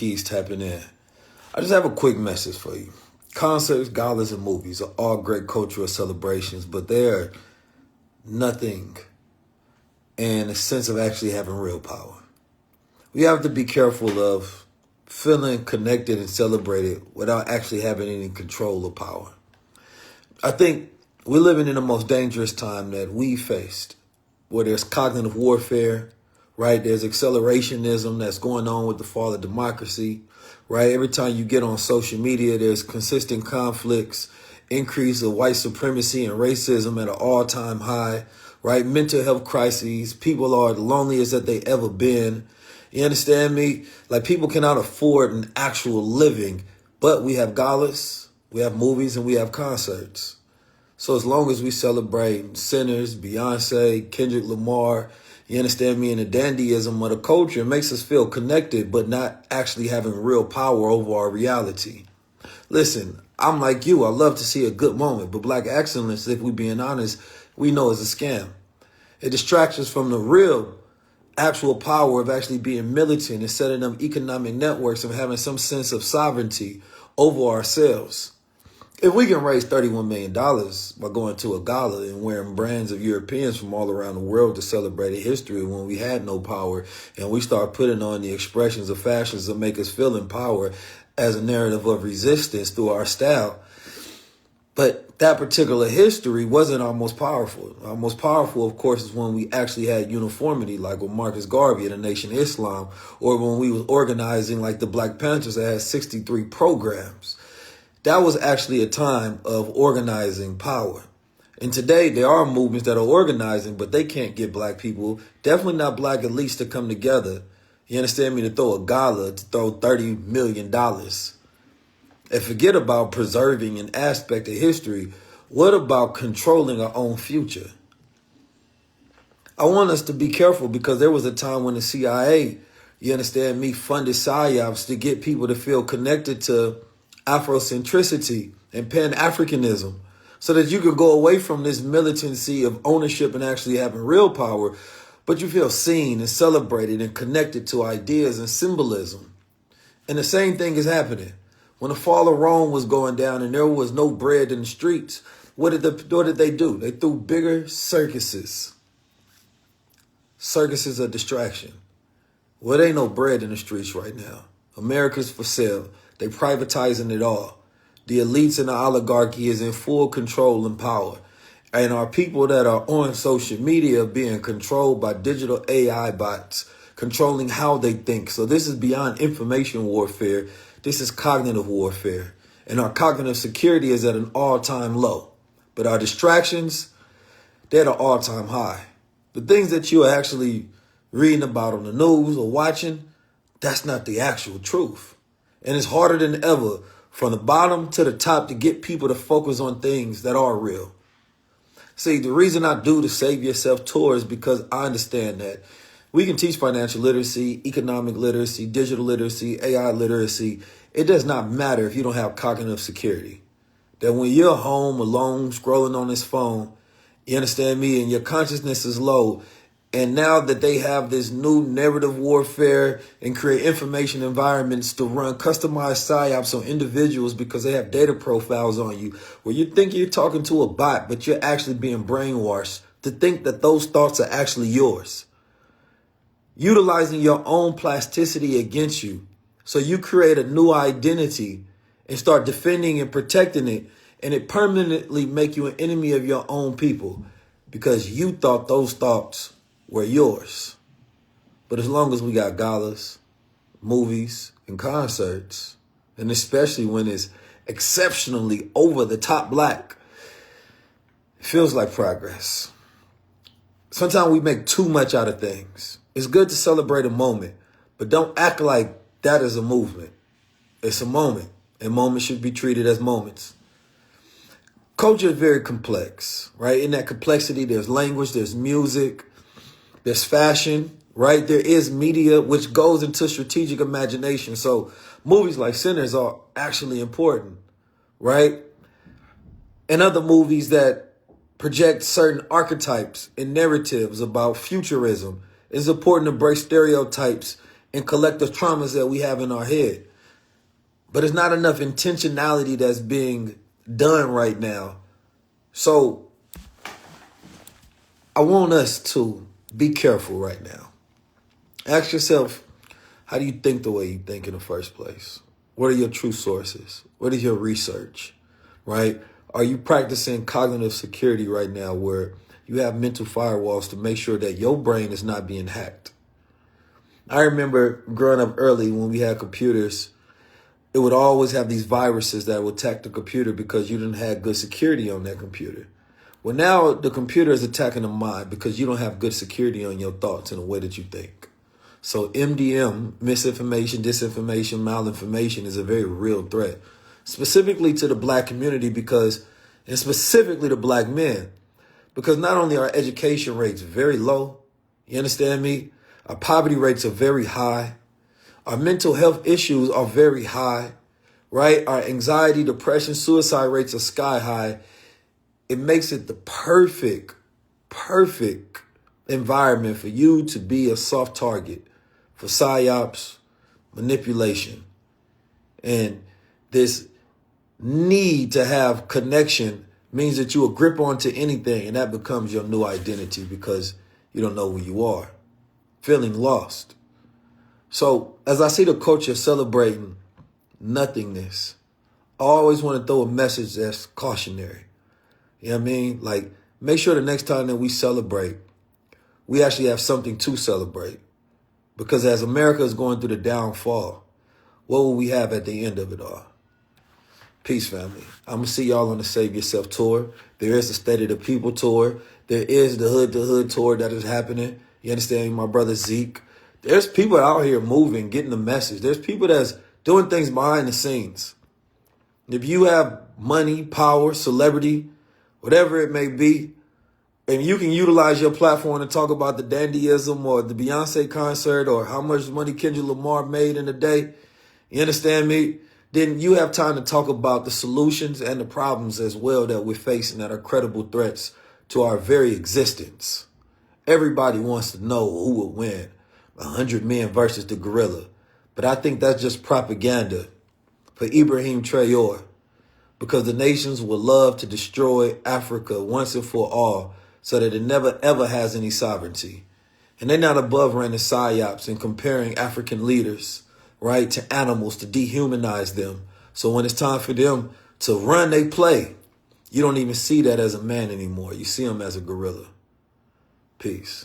Keys tapping in. I just have a quick message for you. Concerts, galas, and movies are all great cultural celebrations, but they're nothing in a sense of actually having real power. We have to be careful of feeling connected and celebrated without actually having any control or power. I think we're living in the most dangerous time that we faced, where there's cognitive warfare, right? There's accelerationism that's going on with the fall of democracy, right? Every time you get on social media, there's consistent conflicts, increase of white supremacy and racism at an all-time high, right? Mental health crises. People are the loneliest that they ever been. You understand me? Like, people cannot afford an actual living, but we have galas, we have movies, and we have concerts. So as long as we celebrate sinners, Beyonce, Kendrick Lamar, you understand me, and the dandyism of the culture, it makes us feel connected, but not actually having real power over our reality. Listen, I'm like you. I love to see a good moment, but black excellence, if we're being honest, we know is a scam. It distracts us from the real actual power of actually being militant and setting up economic networks and having some sense of sovereignty over ourselves. If we can raise $31 million by going to a gala and wearing brands of Europeans from all around the world to celebrate a history when we had no power, and we start putting on the expressions of fashions that make us feel empowered as a narrative of resistance through our style. But that particular history wasn't our most powerful. Our most powerful, of course, is when we actually had uniformity, like with Marcus Garvey and the Nation of Islam, or when we was organizing like the Black Panthers that had 63 programs. That was actually a time of organizing power. And today there are movements that are organizing, but they can't get black people, definitely not black elites, to come together. You understand me? To throw a gala, to throw $30 million. And forget about preserving an aspect of history. What about controlling our own future? I want us to be careful, because there was a time when the CIA, you understand me, funded Psyops to get people to feel connected to Afrocentricity and Pan-Africanism, so that you could go away from this militancy of ownership and actually having real power, but you feel seen and celebrated and connected to ideas and symbolism. And the same thing is happening. When the fall of Rome was going down and there was no bread in the streets, what did they do? They threw bigger circuses. Circuses of distraction. Well, there ain't no bread in the streets right now. America's for sale. They privatizing it all. The elites and the oligarchy is in full control and power. And our people that are on social media being controlled by digital AI bots, controlling how they think. So this is beyond information warfare. This is cognitive warfare. And our cognitive security is at an all-time low. But our distractions, they're at an all-time high. The things that you are actually reading about on the news or watching, that's not the actual truth. And it's harder than ever from the bottom to the top to get people to focus on things that are real. See, the reason I do the Save Yourself tour is because I understand that we can teach financial literacy, economic literacy, digital literacy, AI literacy. It does not matter if you don't have cognitive security. That when you're home alone scrolling on this phone, you understand me, and your consciousness is low, and now that they have this new narrative warfare and create information environments to run customized psyops on individuals because they have data profiles on you, where you think you're talking to a bot, but you're actually being brainwashed to think that those thoughts are actually yours. Utilizing your own plasticity against you. So you create a new identity and start defending and protecting it, and it permanently make you an enemy of your own people because you thought those thoughts were yours. But as long as we got galas, movies, and concerts, and especially when it's exceptionally over the top black, it feels like progress. Sometimes we make too much out of things. It's good to celebrate a moment, but don't act like that is a movement. It's a moment, and moments should be treated as moments. Culture is very complex, right? In that complexity, there's language, there's music, there's fashion, right? There is media, which goes into strategic imagination. So movies like Sinners are actually important, right? And other movies that project certain archetypes and narratives about futurism. It's important to break stereotypes and collective traumas that we have in our head. But it's not enough intentionality that's being done right now. So I want us to be careful right now. Ask yourself, how do you think the way you think in the first place? What are your true sources? What is your research, right? Are you practicing cognitive security right now where you have mental firewalls to make sure that your brain is not being hacked? I remember growing up early when we had computers, it would always have these viruses that would attack the computer because you didn't have good security on that computer. Well, now the computer is attacking the mind because you don't have good security on your thoughts and the way that you think. So MDM, misinformation, disinformation, malinformation, is a very real threat, specifically to the black community and specifically to black men, because not only are education rates very low, you understand me? Our poverty rates are very high. Our mental health issues are very high, right? Our anxiety, depression, suicide rates are sky high. It makes it the perfect environment for you to be a soft target for psyops, manipulation, and this need to have connection means that you will grip onto anything, and that becomes your new identity because you don't know who you are, feeling lost. So as I see the culture celebrating nothingness, I always want to throw a message that's cautionary. You know what I mean? Like, make sure the next time that we celebrate, we actually have something to celebrate. Because as America is going through the downfall, what will we have at the end of it all? Peace, family. I'm going to see y'all on the Save Yourself tour. There is the State of the People tour. There is the Hood to Hood tour that is happening. You understand, my brother Zeke? There's people out here moving, getting the message. There's people that's doing things behind the scenes. If you have money, power, celebrity, whatever it may be, and you can utilize your platform to talk about the dandyism or the Beyonce concert or how much money Kendrick Lamar made in a day, you understand me? Then you have time to talk about the solutions and the problems as well that we're facing that are credible threats to our very existence. Everybody wants to know who will win, 100 men versus the gorilla. But I think that's just propaganda for Ibrahim Traore, because the nations will love to destroy Africa once and for all so that it never, ever has any sovereignty. And they're not above running psyops and comparing African leaders, right, to animals to dehumanize them. So when it's time for them to run, they play. You don't even see that as a man anymore. You see them as a gorilla. Peace.